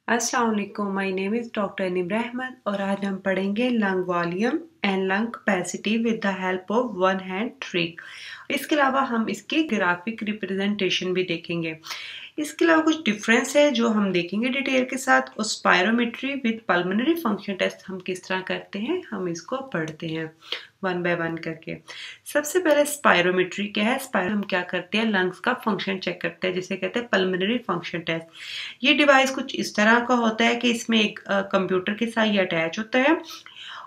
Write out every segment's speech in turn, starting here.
अस्सलाम वालेकुम, my name is doctor Nibra Ahmad और आज हम पढ़ेंगे lung volume and lung capacity with the help of one hand trick. इसके अलावा हम इसकी ग्राफिक रिप्रेजेंटेशन भी देखेंगे। इसके अलावा कुछ डिफरेंस है जो हम देखेंगे डिटेल के साथ। और spirometry with pulmonary function test हम किस तरह करते हैं, हम इसको पढ़ते हैं वन बाय वन करके। सबसे पहले स्पायरोमेट्री क्या है। स्पायरो हम क्या करते हैं, लंग्स का फंक्शन चेक करते हैं, जिसे कहते हैं पल्मोनरी फंक्शन टेस्ट। ये डिवाइस कुछ इस तरह का होता है कि इसमें एक कंप्यूटर के साथ ये अटैच होता है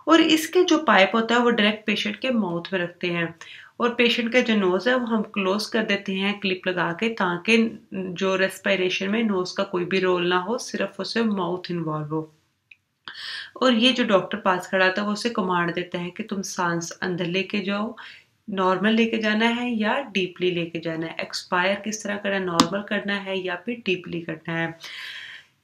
और इसके जो पाइप होता है वो डायरेक्ट पेशेंट के माउथ में रखते हैं और पेशेंट का जो नोज है वो हम क्लोज कर देते हैं क्लिप लगा के, ताकि जो रेस्पिरेशन में नोज का कोई भी रोल ना हो, सिर्फ उसे माउथ इन्वॉल्व हो। और ये जो डॉक्टर पास खड़ा था वो उसे कमांड देता है कि तुम सांस अंदर लेके जाओ, नॉर्मल लेके जाना है या डीपली लेके जाना है, एक्सपायर किस तरह करना है, नॉर्मल करना है या फिर डीपली करना है।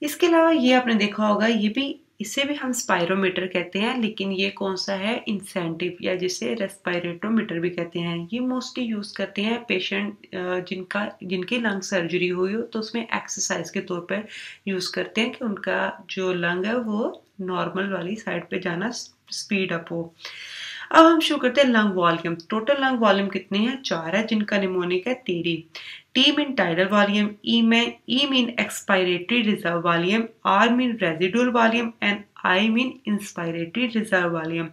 इसके अलावा ये आपने देखा होगा, ये भी इसे भी हम स्पायरोमीटर कहते हैं, लेकिन ये कौन सा है, इंसेंटिव, या जिसे रेस्पिरेटोमीटर भी कहते हैं। ये मोस्टली यूज करते हैं पेशेंट जिनकी लंग सर्जरी हुई हो, तो उसमें एक्सरसाइज के तौर पर यूज करते हैं कि उनका जो लंग है वो नॉर्मल वाली साइड पे जाना स्पीड अप हो। अब हम शुरू करते हैं lung volume. Total lung volume कितने हैं, 4 है, जिनका निमोनिक है तेरी। T mean tidal volume, E mean expiratory reserve volume, R mean residual volume and I mean inspiratory reserve volume.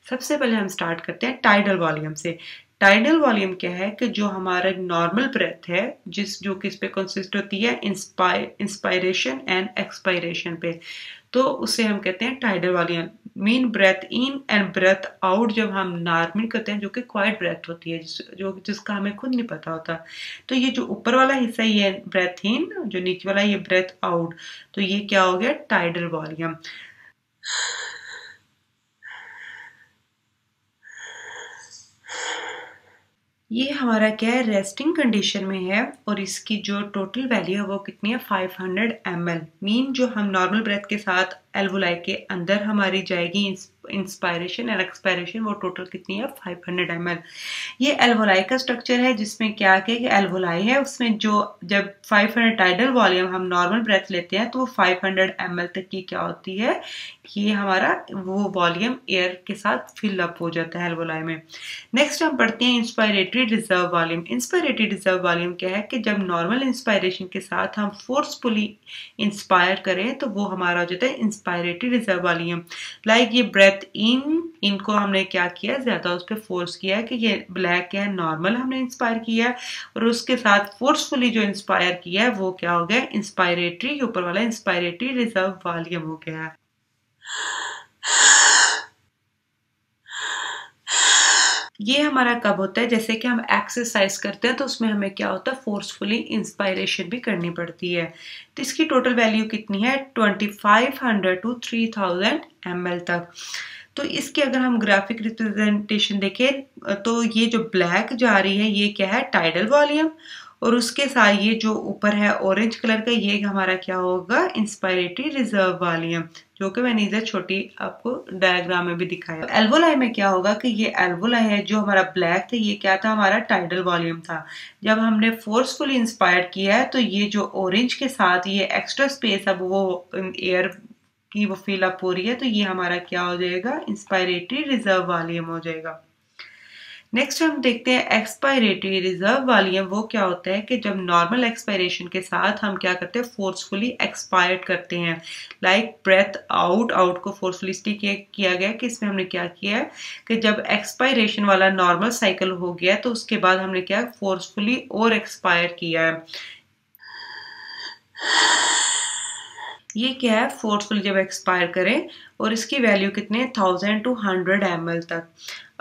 सबसे पहले हम स्टार्ट करते हैं टाइडल वॉल्यूम से। टाइडल वॉल्यूम क्या है कि जो हमारा नॉर्मल ब्रेथ है, जो किस पे कंसिस्ट होती है, इंस्पायरेशन एंड एक्सपायरेशन पे, तो उसे हम कहते हैं tidal volume. Mean breathe in and breathe out जब हम नॉर्मल करते हैं, जो कि क्वाइट ब्रेथ होती है, जिसका हमें खुद नहीं पता होता। तो ये जो ऊपर वाला हिस्सा ये ब्रेथ इन, जो नीचे वाला ये ब्रेथ आउट, तो ये क्या हो गया, टाइडल वॉल्यूम। ये हमारा क्या है, रेस्टिंग कंडीशन में है और इसकी जो टोटल वैल्यू है वो कितनी है, 500 ml। मीन जो हम नॉर्मल ब्रेथ के साथ एल्वोलाई के अंदर हमारी जाएगी इंस्पायरेशन एंड एक्सपायरेशन, वो टोटल कितनी है, 500 ml। ये एल्वोलाई का स्ट्रक्चर है, जिसमें क्या कि एल्वोलाई है, उसमें जो जब 500 टाइडल वॉल्यूम हम नॉर्मल ब्रेथ लेते हैं तो वो 500 ml तक की क्या होती है, ये हमारा वो वॉल्यूम एयर के साथ फिल अप हो जाता है एल्वोलाई में। नेक्स्ट हम पढ़ते हैं inspiratory reserve volume. Inspiratory reserve volume क्या है कि जब नॉर्मल इंस्पायरेशन के साथ हम फोर्सफुली इंस्पायर करें तो वो हमारा हो जाता है इंस्पायरेटरी रिजर्व वॉल्यूम। लाइक ये ब्रेथ इनको हमने क्या किया, ज्यादा उस पर फोर्स किया है कि ये ब्लैक है, नॉर्मल हमने इंस्पायर किया है, और उसके साथ फोर्सफुली जो इंस्पायर किया है वो क्या हो गया, इंस्पायरेटरी, ऊपर वाला इंस्पायरेटरी रिजर्व वॉल्यूम हो गया है। ये हमारा कब होता है, जैसे कि हम एक्सरसाइज करते हैं तो उसमें हमें क्या होता है, फोर्सफुली इंस्पायरेशन भी करनी पड़ती है। तो इसकी टोटल वैल्यू कितनी है, 2500 to 3000 ml तक। तो इसके अगर हम ग्राफिक रिप्रेजेंटेशन देखें तो ये जो ब्लैक जा रही है ये क्या है, टाइडल वॉल्यूम, और उसके साथ ये जो ऊपर है ऑरेंज कलर का, ये हमारा क्या होगा, इंस्पायरेटरी रिजर्व वॉल्यूम, जो कि मैंने इधर छोटी आपको डायग्राम में भी दिखाया। एल्वोलाई में क्या होगा कि ये एल्वोलाई है, जो हमारा ब्लैक था ये क्या था, हमारा टाइडल वॉल्यूम था। जब हमने फोर्सफुली इंस्पायर किया है तो ये जो ऑरेंज के साथ ये एक्स्ट्रा स्पेस अब वो एयर की वो फिल अप हो रही है, तो ये हमारा क्या हो जाएगा, इंस्पायरेटरी रिजर्व वॉल्यूम हो जाएगा। नेक्स्ट हम देखते हैं एक्सपायरेटरी रिजर्व वॉल्यूम। वो क्या होता है कि जब नॉर्मल एक्सपायरेशन के साथ हम क्या करते हैं, फोर्सफुली एक्सपायर करते हैं। लाइक ब्रेथ आउट को फोर्सफुली किया गया कि इसमें हमने क्या किया है कि जब एक्सपायरेशन वाला नॉर्मल साइकिल हो गया तो उसके बाद हमने क्या फोर्सफुली और एक्सपायर किया है। ये क्या है, फोर्सफुल जब एक्सपायर करें, और इसकी वैल्यू कितने, 1000 to 100 ml तक।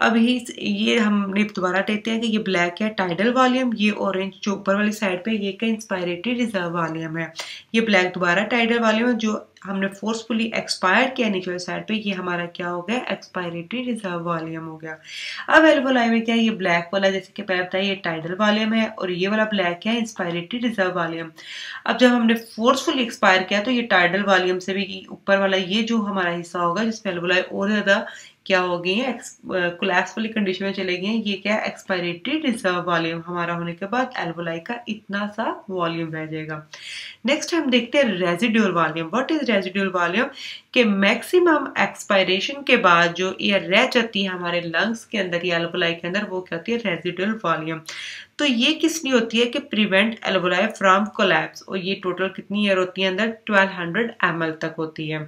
अब ये हम दोबारा देखते हैं कि ये ब्लैक है टाइडल वॉल्यूम, ये ऑरेंज जो ऊपर वाली साइड पे ये का इंस्पायरेटरी रिजर्व वॉल्यूम है। ये ब्लैक दोबारा टाइडल वॉल्यूम है, जो हमने फोर्सफुली एक्सपायर किया नीचे वाली साइड पे, ये हमारा क्या हो गया, एक्सपायरेटरी रिजर्व वॉल्यूम हो गया। अब एल्वोलाई में क्या है, ये ब्लैक वाला जैसे कि पहले बताया ये टाइडल वॉल्यूम है, और ये वाला ब्लैक है इंस्पायरेटरी रिजर्व वॉल्यूम। अब जब हमने फोर्सफुली एक्सपायर किया तो ये टाइडल वॉल्यूम से भी ऊपर वाला ये जो हमारा हिस्सा होगा जिसमें एल्वोलाई और ज्यादा क्या हो गई हैं, कोलैप्स वाली कंडीशन में चले गए हैं। ये क्या है, एक्सपायरेटरी रिजर्व वॉल्यूम हमारा होने के बाद एल्वोलाई का इतना सा वॉल्यूम रह जाएगा। नेक्स्ट हम देखते हैं residual volume. What is residual volume? कि मैक्सिमम एक्सपायरेशन के बाद जो एयर रह जाती है हमारे लंग्स के अंदर या एल्वोलाई के अंदर, वो क्या होती है, रेजिडुअल वॉल्यूम। तो ये किस लिए होती है? कि प्रिवेंट एल्वोलाई फ्रॉम कोलैप्स। और ये टोटल कितनी एयर होती है अंदर? 1200 ml तक होती है।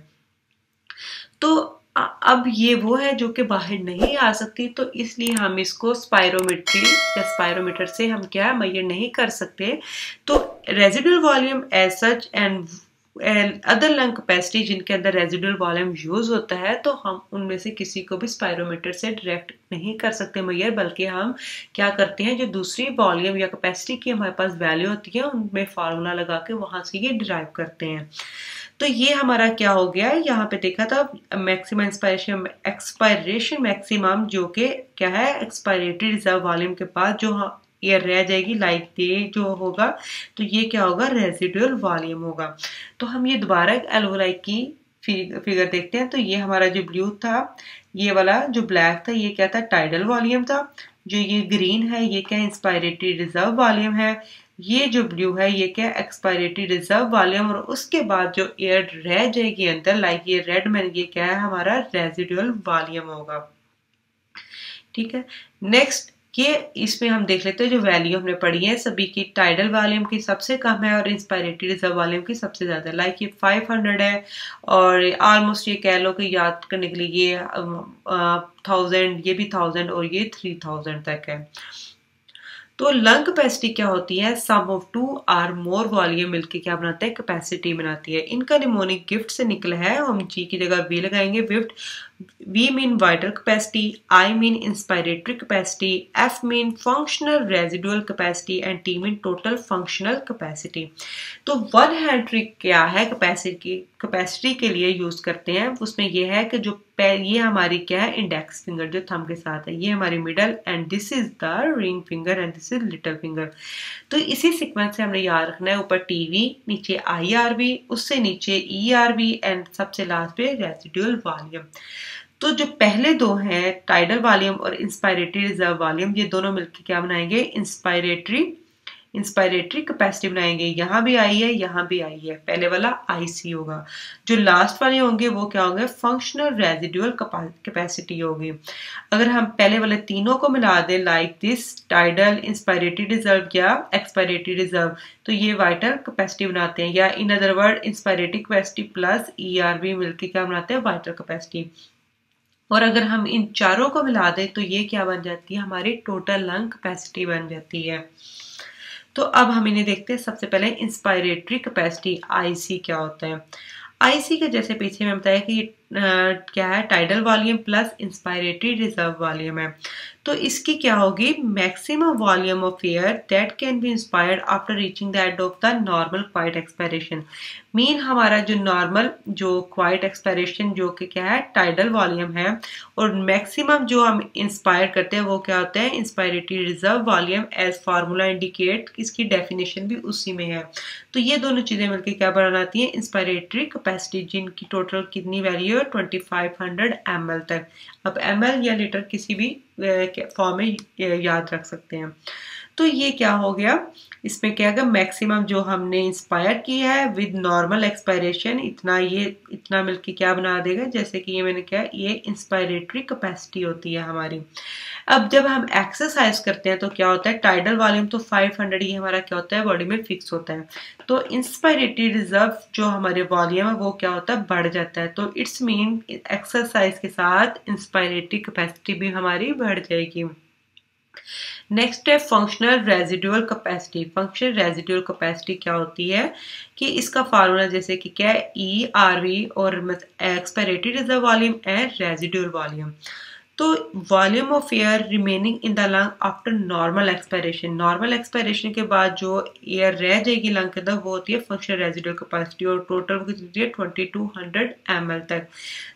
तो अब ये वो है जो कि बाहर नहीं आ सकती, तो इसलिए हम इसको स्पायरोमेट्री या स्पायरोमीटर से हम क्या मेजर नहीं कर सकते। तो residual volume as such and other lung capacity जिनके अंदर रेजिडुअल वॉल्यूम यूज होता है, तो हम उनमें से किसी को भी स्पायरोमीटर से डायरेक्ट नहीं कर सकते मेजर, बल्कि हम क्या करते हैं, जो दूसरी वॉल्यूम या कैपेसिटी की हमारे पास वैल्यू होती है उनमें फार्मूला लगा के वहां से ये डिराइव करते हैं। तो ये हमारा क्या हो गया है, यहाँ पे देखा था मैक्सिमम एक्सपायरेशन मैक्सिमम, जो कि क्या है, एक्सपायरेटरी रिजर्व वॉल्यूम के पास जो एयर रह जाएगी, लाइक ये जो होगा, तो ये क्या होगा, रेजिडुअल वॉल्यूम होगा। तो हम ये दोबारा एल्वोलाई की फिगर देखते हैं। तो ये हमारा जो ब्लू था, ये वाला जो ब्लैक था, ये क्या था, टाइडल वॉल्यूम था। जो ये ग्रीन है, ये क्या, इंस्पायरेटरी रिजर्व वॉल्यूम है। ये जो ब्लू है, ये क्या, एक्सपायरेटरी रिजर्व वॉल्यूम। और उसके बाद जो एयर रह जाएगी अंदर, लाइक ये रेड में, ये क्या है, हमारा रेजिडुअल वॉल्यूम होगा। ठीक है, नेक्स्ट ये इसमें हम देख लेते हैं जो वैल्यू हमने पढ़ी है सभी की। टाइडल वॉल्यूम की सबसे कम है और इंस्पायरेटरी रिजर्व वॉल्यूम की सबसे ज्यादा, लाइक ये 500 है। और ऑलमोस्ट ये कह लो कि याद करने के लिए ये 1000, ये भी 1000 और ये 3000 तक है। तो लंग कैपेसिटी क्या होती है, sum of two or more volume मिलके क्या बनाते हैं, कैपेसिटी बनाती है। इनका निमोनिक गिफ्ट से निकला है, हम जी की जगह वी लगाएंगे। Gift, V mean vital capacity, I mean inspiratory capacity, F mean functional residual capacity and T mean total functional capacity. तो वन हैंड ट्रिक क्या है, कैपेसिटी के लिए यूज करते हैं, उसमें यह है कि जो ये हमारी क्या है, इंडेक्स फिंगर जो थंब के साथ है, ये हमारी middle, and this is the ring finger and this is little finger. तो इसी सीक्वेंस से हमने याद रखना है, ऊपर टीवी, नीचे IRV, उससे नीचे ERV एंड सबसे लास्ट पे रेजिडुअल वॉल्यूम। तो जो पहले दो हैं, टाइडल वॉल्यूम और इंस्पायरेटरी रिजर्व वॉल्यूम, ये दोनों मिलकर क्या बनाएंगे, इंस्पायरेटरी कैपेसिटी बनाएंगे। यहाँ भी आई है, यहाँ भी आई है, पहले वाला IC होगा। जो लास्ट वाले होंगे वो क्या होंगे, फंक्शनल रेजिडुअल कैपेसिटी होगी। अगर हम पहले वाले तीनों को मिला दें, like this, tidal, inspiratory reserve या एक्सपायरेटरी रिजर्व, तो ये वाइटल कैपेसिटी बनाते हैं, या in other word inspiratory capacity plus ERV मिलकर क्या बनाते हैं, वाइटल कैपेसिटी। और अगर हम इन चारों को मिला दें तो ये क्या बन जाती है, हमारी टोटल लंग कैपेसिटी बन जाती है। तो अब हम इन्हें देखते हैं। सबसे पहले इंस्पायरेटरी कैपेसिटी, IC क्या होता है। IC के जैसे पीछे में बताया कि क्या है, tidal volume plus inspiratory reserve volume है। तो इसकी क्या होगी, maximum volume of air that can be inspired after reaching the end of the normal quite expiration. Mean हमारा जो नॉर्मल जो क्वाइट एक्सपायरेशन जो कि क्या है, टाइडल वॉल्यूम है, और मैक्सिमम जो हम इंस्पायर करते हैं वो क्या होता है, inspiratory reserve volume, as formula indicate, इसकी डेफिनेशन भी उसी में है। तो ये दोनों चीजें मिलकर क्या बनाती है, इंस्पायरेटरी कैपेसिटी, जिनकी टोटल कितनी वैल्यू है, 2500 ml तक। अब ml या लीटर किसी भी फॉर्म में याद रख सकते हैं। तो ये क्या हो गया, इसमें क्या है, मैक्सिमम जो हमने इंस्पायर किया है विद नॉर्मल एक्सपायरेशन, इतना ये इतना मिलके क्या बना देगा, जैसे कि ये मैंने क्या, ये इंस्पायरेटरी कैपेसिटी होती है हमारी। अब जब हम एक्सरसाइज करते हैं तो क्या होता है, टाइडल वॉल्यूम तो 500 ही हमारा क्या होता है, बॉडी में फिक्स होता है। तो इंस्पायरेटरी रिजर्व जो हमारे वॉल्यूम है वो क्या होता है, बढ़ जाता है। तो इट्स मीन एक्सरसाइज के साथ इंस्पायरेटरी कैपेसिटी भी हमारी बढ़ जाएगी। नेक्स्ट है functional residual capacity. Functional residual capacity क्या होती है कि इसका फार्मूला जैसे कि क्या है, ERV और expiratory reserve volume and residual volume. तो volume of air remaining in the lung after normal expiration, normal expiration के बाद जो एयर रह जाएगी लंग के अंदर वो होती है फंक्शनल रेजिडुअल कैपेसिटी, और टोटल कितनी है, 2200 ml तक।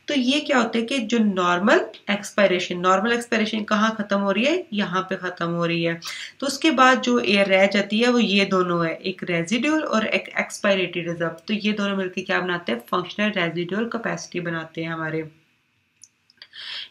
तो ये क्या होता है कि जो नॉर्मल एक्सपायरेशन कहाँ खत्म हो रही है, यहाँ पे खत्म हो रही है। तो उसके बाद जो एयर रह जाती है वो ये दोनों है, एक रेजिडुअल और एक एक्सपायरेटरी रिजर्व। तो ये दोनों मिलकर क्या बनाते हैं, फंक्शनल रेजिडुअल कैपेसिटी बनाते हैं हमारे।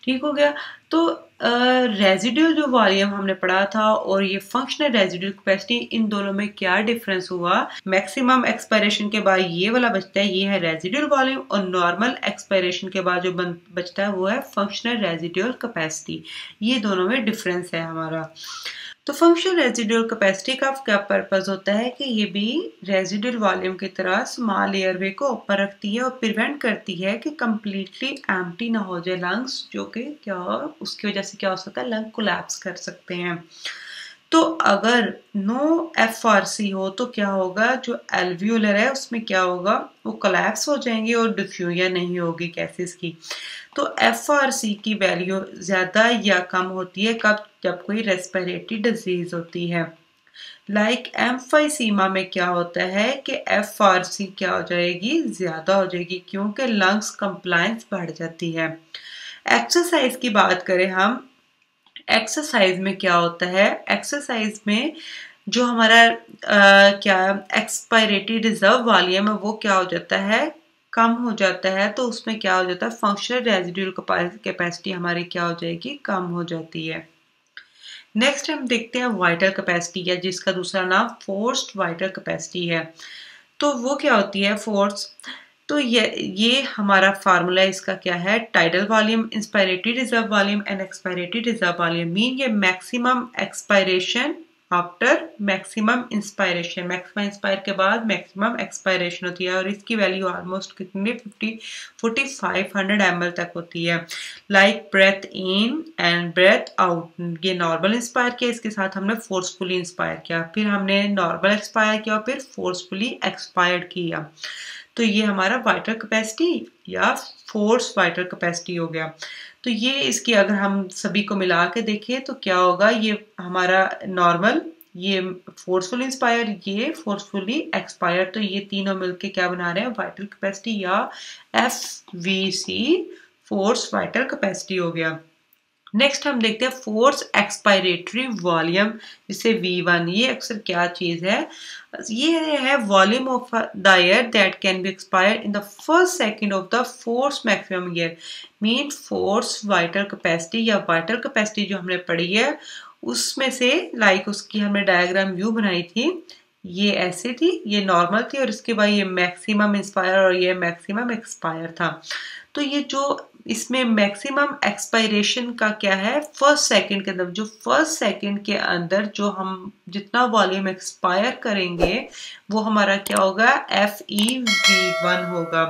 ठीक हो गया। तो रेजिडुअल जो वॉल्यूम हमने पढ़ा था और ये फंक्शनल रेजिडुअल कैपेसिटी, इन दोनों में क्या डिफरेंस हुआ? मैक्सिमम एक्सपायरेशन के बाद ये वाला बचता है, ये है रेजिडुअल वॉल्यूम, और नॉर्मल एक्सपायरेशन के बाद जो बचता है वो है फंक्शनल रेजिडुअल कैपेसिटी। ये दोनों में डिफरेंस है हमारा। तो फंक्शनल रेजिडुअल कैपेसिटी का क्या पर्पस होता है कि ये भी रेजिडुअल वॉल्यूम की तरह स्मॉल एयरवे को ऊपर रखती है और प्रिवेंट करती है कि कंप्लीटली एम्प्टी ना हो जाए लंग्स, जो कि क्या उसकी वजह से क्या हो सकता है, लंग कोलैप्स कर सकते हैं। तो अगर नो एफआरसी हो तो क्या होगा, जो एल्वियोलर है उसमें क्या होगा, वो कोलैप्स हो जाएंगे और डिफ्यूजन नहीं होगी गैसेस की। तो एफआरसी की वैल्यू ज़्यादा या कम होती है कब? जब कोई रेस्पिरेटरी डिजीज होती है। लाइक एम्फाइसीमा में क्या होता है कि एफआरसी क्या हो जाएगी, ज़्यादा हो जाएगी, क्योंकि लंग्स कंप्लायंस बढ़ जाती है। एक्सरसाइज की बात करें हम, एक्सरसाइज में क्या होता है, एक्सरसाइज में जो हमारा क्या एक्सपायरेटरी रिजर्व वॉल्यूम है वो क्या हो जाता है, कम हो जाता है। तो उसमें क्या हो जाता है, फंक्शनल रेजिडुअल कैपेसिटी हमारी क्या हो जाएगी, कम हो जाती है। नेक्स्ट हम देखते हैं वाइटल कैपेसिटी, या जिसका दूसरा नाम फोर्स्ड वाइटल कैपेसिटी है। तो वो क्या होती है फोर्स? तो ये हमारा फार्मूला इसका क्या है, tidal volume, inspiratory reserve volume and expiratory reserve volume. Mean ये maximum expiration after maximum inspiration, maximum inspire के बाद मैक्सिमम एक्सपायरेशन होती है, और इसकी वैल्यू ऑलमोस्ट कितनी 4500 ml तक होती है। Like breathe in and breathe out, ये नॉर्मल इंस्पायर किया, इसके साथ हमने फोर्सफुली इंस्पायर किया, फिर हमने नॉर्मल एक्सपायर किया, फिर फोर्सफुली एक्सपायर्ड किया। तो ये हमारा वाइटल कैपेसिटी या फोर्स वाइटल कैपेसिटी हो गया। तो ये इसकी अगर हम सभी को मिला के देखें तो क्या होगा, ये हमारा नॉर्मल, ये फोर्सफुली इंस्पायर, ये फोर्सफुली एक्सपायर, तो ये तीनों मिलके क्या बना रहे हैं, वाइटल कैपेसिटी या FVC, फोर्स वाइटल कैपेसिटी हो गया। नेक्स्ट हम देखते हैं फोर्स एक्सपायरेटरी वॉल्यूम, जिसे V1। ये अक्सर क्या चीज है, ये है volume of the air that can be expired in the first second of the force maximum year. Mean force vital capacity या वाइटल कैपेसिटी जो हमने पढ़ी है उसमें से, लाइक उसकी हमने डायग्राम व्यू बनाई थी, ये ऐसे थी, ये नॉर्मल थी, और इसके बाद ये मैक्सिमम इंस्पायर और ये मैक्सिमम एक्सपायर था। तो ये जो इसमें मैक्सिमम एक्सपायरेशन का क्या है, फर्स्ट सेकंड के अंदर, जो फर्स्ट सेकंड के अंदर जो हम जितना वॉल्यूम एक्सपायर करेंगे वो हमारा क्या होगा, FEV1 होगा।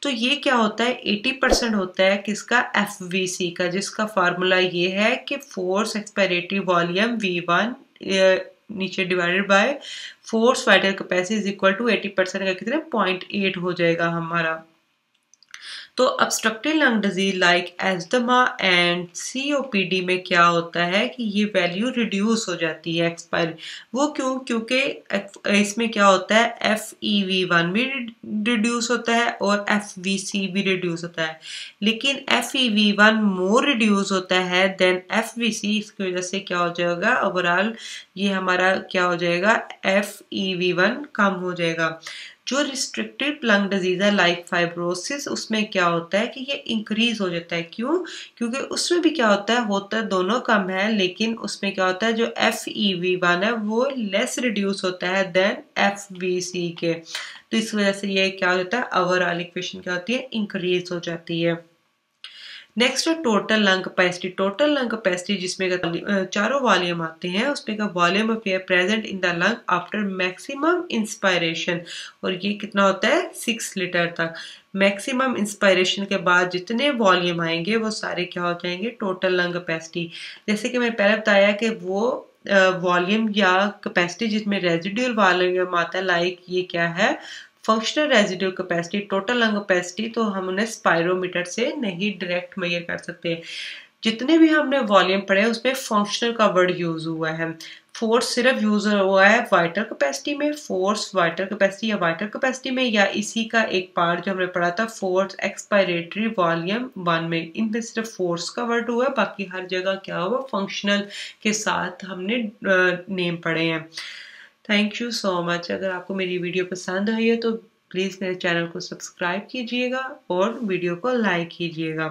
तो ये क्या होता है, 80% होता है किसका, FVC का, जिसका फार्मूला ये है कि फोर्स एक्सपायरेटरी वॉल्यूम V1 नीचे divided by forced vital capacity is equal to 80% का कितने 0.8 हो जाएगा हमारा। तो obstructive lung disease like asthma and COPD में क्या होता है कि ये वैल्यू रिड्यूस हो जाती है एक्सपायर। वो क्यों? क्योंकि इसमें क्या होता है, FEV1 भी रिड्यूस होता है और FVC भी रिड्यूस होता है, लेकिन FEV1 मोर रिड्यूस होता है देन FVC। इसकी वजह से क्या हो जाएगा, ओवरऑल ये हमारा क्या हो जाएगा, FEV1 कम हो जाएगा। जो रिस्ट्रिक्टेड लंग डिजीज है लाइक फाइब्रोसिस, उसमें क्या होता है कि ये इंक्रीज हो जाता है। क्यों? क्योंकि उसमें भी क्या होता है दोनों कम है, लेकिन उसमें क्या होता है, जो FEV1 है वो लेस रिड्यूस होता है देन FVC के। तो इस वजह से ये क्या होता है, ओवरऑल इक्वेशन क्या होती है, इंक्रीज हो जाती है। नेक्स्ट है total lung capacity. Total lung capacity जिसमें चारों वॉल्यूम आते हैं, उसमें का volume of air present in the lung after maximum inspiration, और ये कितना होता है 6 लीटर तक। मैक्सिमम इंस्पायरेशन के बाद जितने वॉल्यूम आएंगे वो सारे क्या हो जाएंगे, टोटल लंग कैपेसिटी। जैसे कि मैंने पहले बताया कि वो वॉल्यूम या कैपेसिटी जिसमें रेजिडुअल वॉल्यूम आता है, लाइक ये क्या है, functional residual capacity. Total lung capacity तो हम उन्हें स्पायरोमीटर से नहीं डायरेक्ट मेजर कर सकते। जितने भी हमने वॉल्यूम पढ़े उसमें फंक्शनल का वर्ड यूज हुआ है, फोर्स सिर्फ यूज हुआ है वाइटल कैपेसिटी में, फोर्स वाइटल कैपेसिटी या वाइटल कैपेसिटी में, या इसी का एक पार्ट जो हमने पढ़ा था फोर्स एक्सपायरेटरी वॉल्यूम 1 में, इनमें सिर्फ फोर्स का वर्ड हुआ है, बाकी हर जगह क्या हुआ, फंक्शनल के साथ हमने नेम पढ़े हैं। Thank you so much. अगर आपको मेरी वीडियो पसंद आई है तो प्लीज़ मेरे चैनल को सब्सक्राइब कीजिएगा और वीडियो को लाइक कीजिएगा।